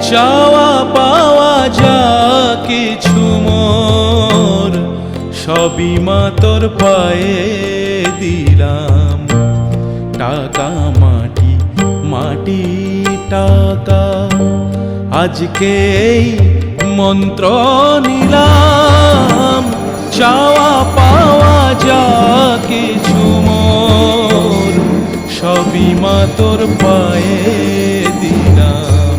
চাওয়া পাওয়া যা কিছু মোর সবই মা তোর পায়ে দিলাম। টাকা মাটি মাটি টাকা আজকে এই মন্ত্র নিলাম। চাওয়া পাওয়া যা কিছু মোর সবই মা তোর পায়ে দিলাম।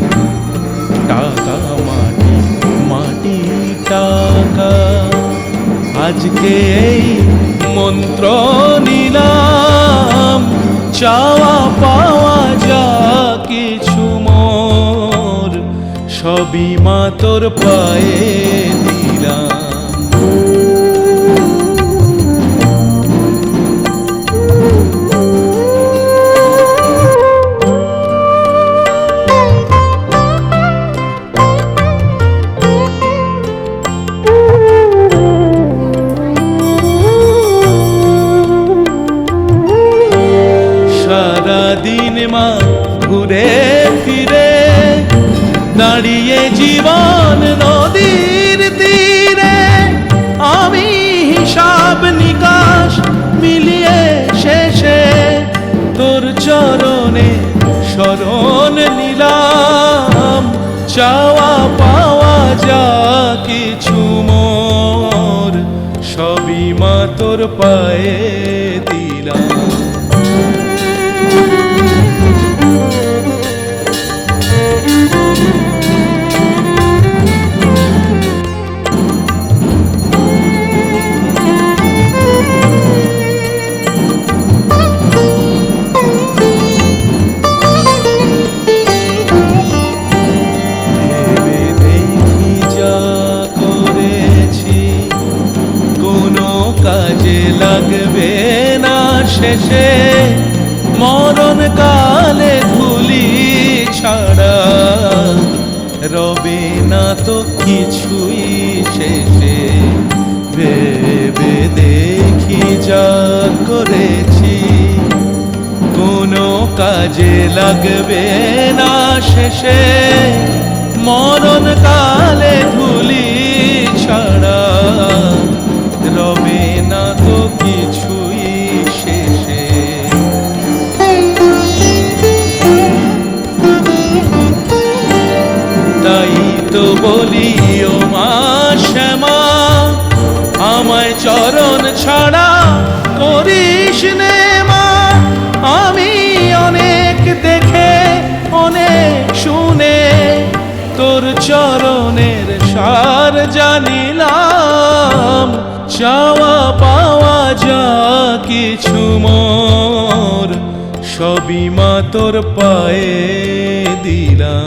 টাকা মাটি মাটি টাকা আজকে এই মন্ত্র নিলাম। চাওয়া পাওয়া যা কিছু মোর সবই মা তোর পায়ে দিলাম। সারাদিন মা ঘুরে ফিরে দাঁড়িয়ে জীবন নদীর তীরে। আমি হিসাব নিকাশ মিলিয়ে শেষে তোর চরণে শরণ নিলাম। চাওয়া পাওয়া যা কিছু মোর সবই মা তোর পায়ে দিলাম। কাজে লাগবে না শেষে মরণ কালে ধুলি ছাড়া রবে না তো কিছুই শেষে। ভেবে দেখি যা করেছি কোনো কাজে লাগবে না শেষে মরণ কালে ধুলি ছাড়া রবে না তো কিছুই শেষে। তাই তো বলি ও মা শ্যামা আমায় চরণ ছাড়া করিস নে মা। আমি অনেক দেখে অনেক শুনে তোর চরণের সার জানিলাম। চাওয়া পাওয়া যা কিছু মোর সবই মা তোর পায়ে দিলাম।